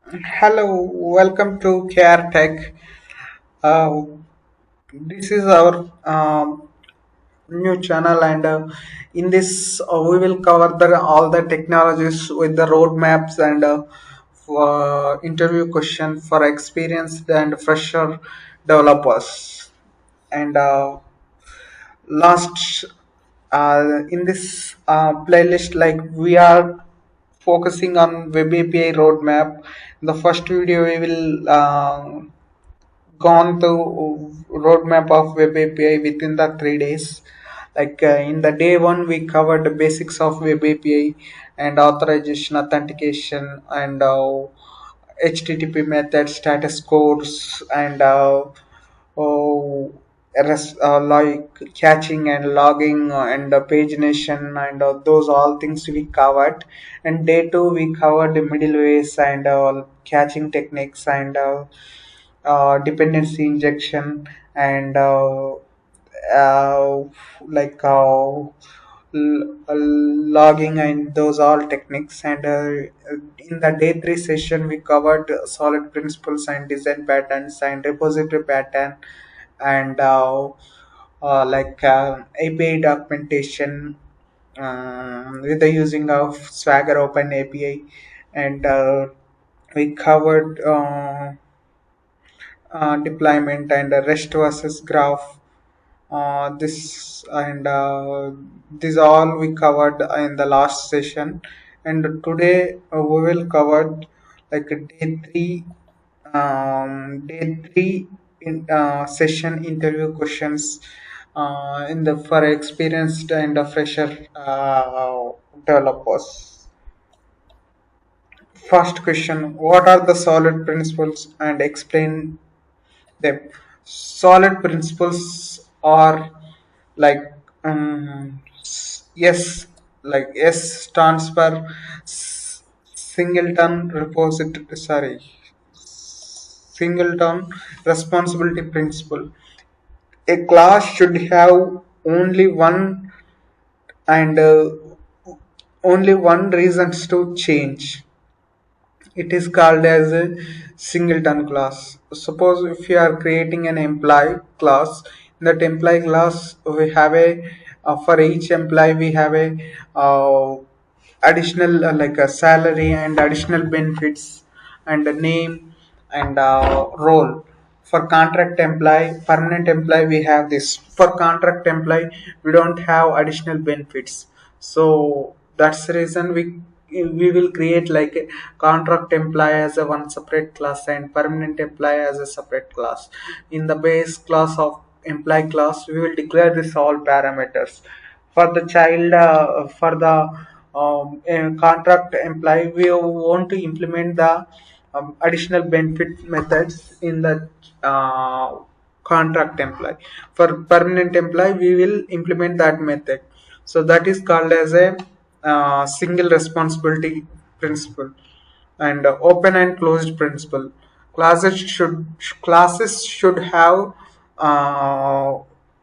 Hello, welcome to Care Tech. Uh, this is our new channel, and in this we will cover all the technologies with the roadmaps and interview question for experienced and fresher developers. And last in this playlist, like we are focusing on Web API roadmap. In the first video, we will gone through roadmap of Web API within the 3 days. Like in the day one, we covered the basics of Web API and authorization, authentication, and HTTP method, status codes, and like catching and logging and pagination and those all things we covered. And day two, we covered the middlewares and catching techniques and dependency injection and uh, like logging and those all techniques. And in the day three session, we covered solid principles and design patterns and repository pattern and API documentation with the using of Swagger Open API. And we covered deployment and REST versus graph. This and This all we covered in the last session. And today we will cover like day three in session interview questions in the for experienced and fresher developers. First question: what are the solid principles and explain them? Solid principles are like yes, like S stands for singleton repository. Sorry, singleton responsibility principle. A class should have only one and only one reasons to change. It is called as a singleton class. Suppose if you are creating an employee class, in that employee class we have a for each employee we have a uh, additional like a salary and additional benefits and a name and role. For contract employee, permanent employee, we have this. For contract employee, we don't have additional benefits. So that's the reason we will create like a contract employee as a one separate class and permanent employee as a separate class. In the base class of employee class, we will declare this all parameters. For the child, for the contract employee, we want to implement the additional benefit methods in the contract employee. For permanent employee, we will implement that method. So that is called as a single responsibility principle. And open and closed principle. Classes should have uh,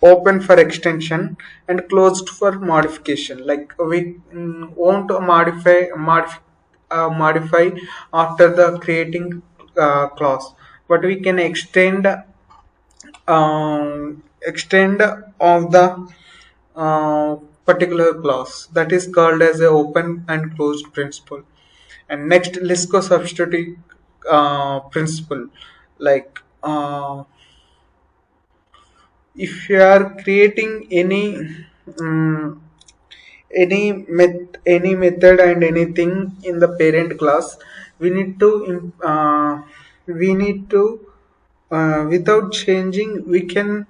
open for extension and closed for modification. Like we want to modify after the creating class, but we can extend of the particular class. That is called as a open and closed principle. And next, let's go substitute principle. Like if you are creating um, any method and anything in the parent class, we need to we need to without changing, we can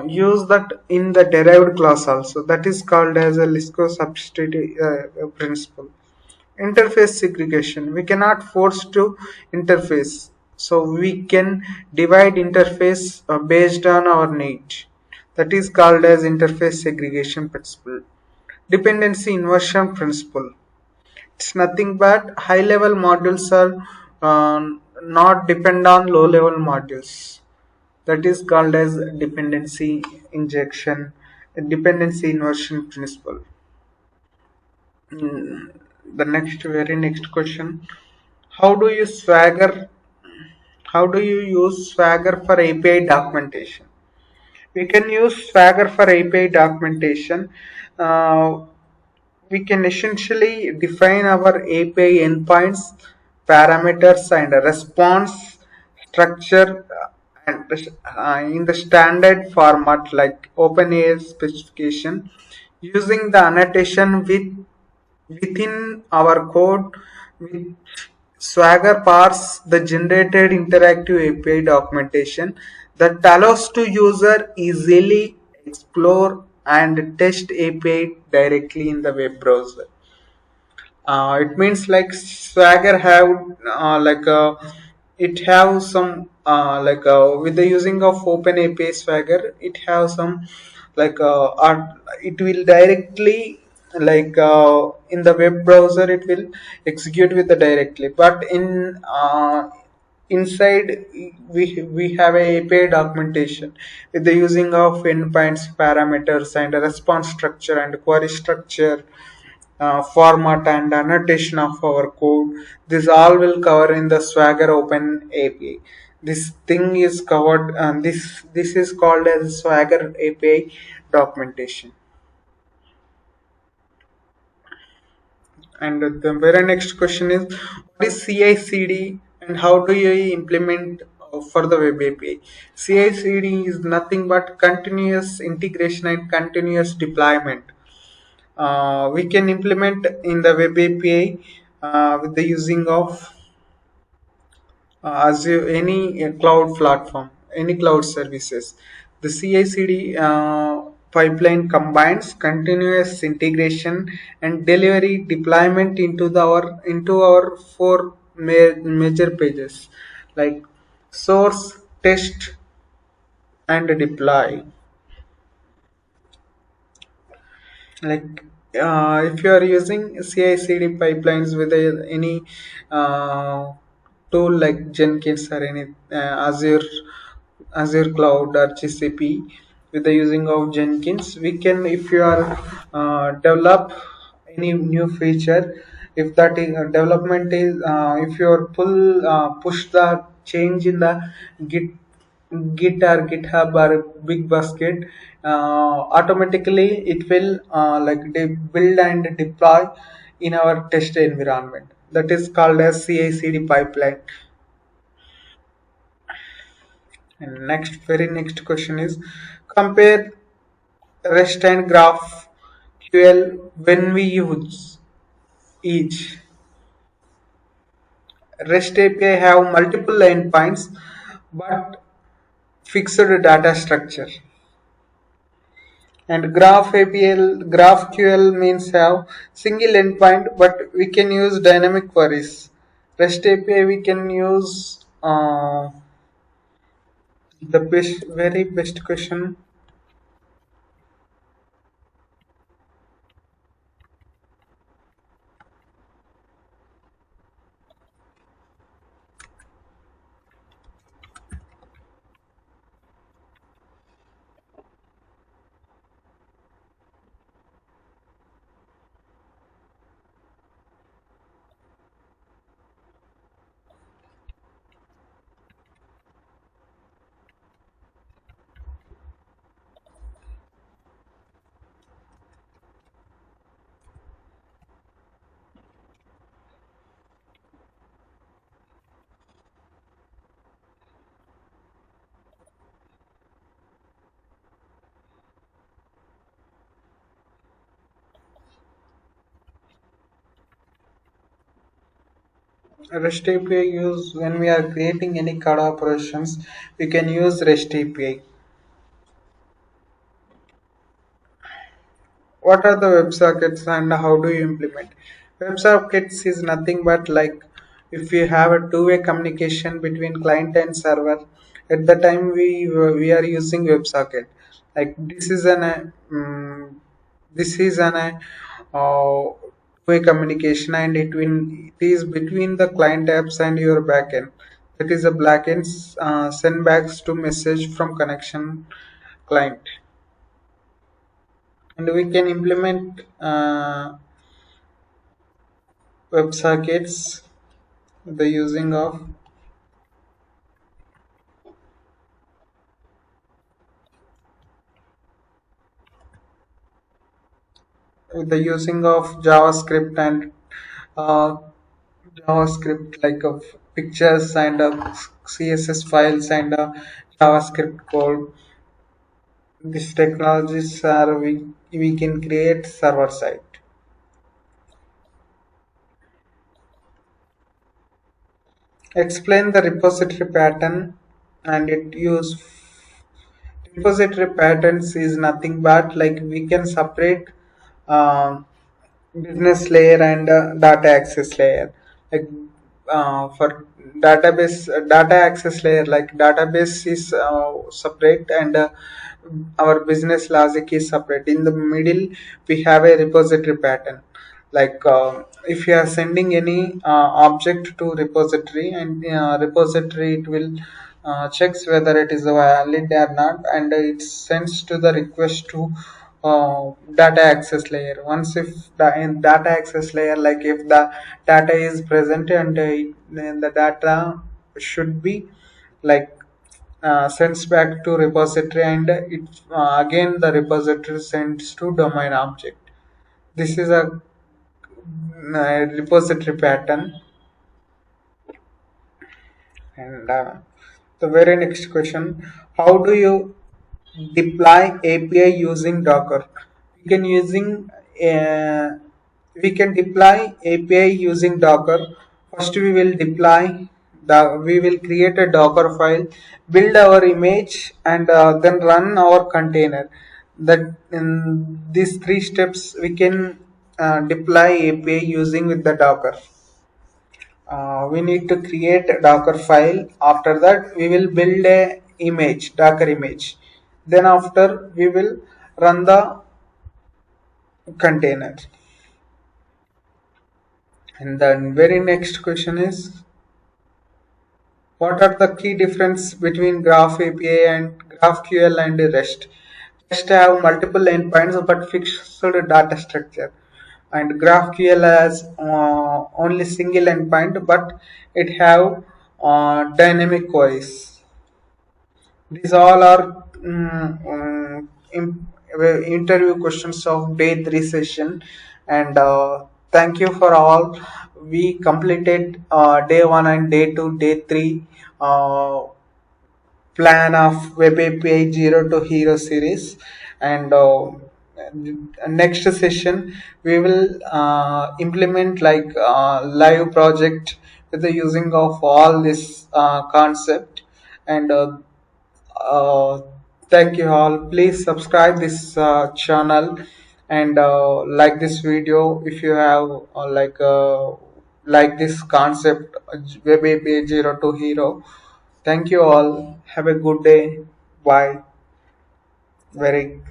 use that in the derived class also. That is called as a Lisco substitute principle. Interface segregation: we cannot force to interface, so we can divide interface based on our need. That is called as interface segregation principle. Dependency inversion principle: it's nothing but high level modules are not depend on low level modules. That is called as dependency injection, dependency inversion principle. The very next question: How do you swagger? How do you use Swagger for API documentation? We can use Swagger for API documentation. Uh, we can essentially define our API endpoints, parameters, and response structure in the standard format like OpenAI specification using the annotation within our code with Swagger parse the generated interactive API documentation that allows to user easily explore and test API directly in the web browser. It means like Swagger have it have some with the using of Open API Swagger it have some it will directly in the web browser it will execute with the directly, but in inside we have a API documentation with the using of endpoints, parameters, and a response structure and query structure, format and annotation of our code. This all will cover in the Swagger Open API. This thing is covered. This is called as Swagger API documentation. And the very next question is, what is CI/CD and how do you implement for the web API? CI/CD is nothing but continuous integration and continuous deployment. We can implement in the web API with the using of Azure, any cloud platform, any cloud services. The CI/CD pipeline combines continuous integration and delivery deployment into our four major pages like source, test, and deploy. Like if you are using CI/CD pipelines with any uh, tool like Jenkins or any Azure Cloud or GCP, with the using of Jenkins, we can, if you are develop any new feature, if that is, development is if you are push the change in the Git Git or GitHub or Big Basket, automatically it will build and deploy in our test environment. That is called as CI/CD pipeline. And very next question is, compare REST and GraphQL when we use each. REST API have multiple endpoints but fixed data structure. And GraphQL means have single endpoint, but we can use dynamic queries. REST API we can use the very best question. REST API use when we are creating any CAD operations, we can use REST API. What are the WebSockets and how do you implement? WebSockets is nothing but like if you have a two-way communication between client and server. At the time we are using WebSocket. Like this is an two-way communication and it is between the client apps and your backend. That is a backend send backs to message from connection client, and we can implement WebSockets the using of JavaScript and uh, JavaScript like pictures and CSS files and JavaScript code. These technologies are we can create server side. Explain the repository pattern and it use repository patterns is nothing but like we can separate um, business layer and data access layer. Like for data access layer, like database is separate and our business logic is separate. In the middle we have a repository pattern. Like if you are sending any object to repository, and repository it will checks whether it is valid or not, and it sends to the request to data access layer. Once if in data access layer, like if the data is present and then the data should be like sends back to repository, and it again the repository sends to domain object. This is a repository pattern. And the very next question: how do you deploy API using Docker? We can using uh, we can deploy API using Docker. First, we will create a Docker file, build our image, and then run our container. That in these three steps we can deploy API using with the Docker. We need to create a Docker file. After that we will build a image, Docker image. Then after we will run the container. And then very next question is, what are the key difference between Graph API and GraphQL and REST? REST have multiple endpoints but fixed data structure, and GraphQL has only single endpoint but it have dynamic queries. These all are interview questions of day 3 session, and thank you for all. We completed day 1 and day 2, day 3 plan of WebAPI Zero to Hero series, and next session we will implement like live project with the using of all this concept. And uh, thank you all. Please subscribe this channel and like this video if you have like this concept, web API Zero to Hero. Thank you all. Have a good day. Bye. Very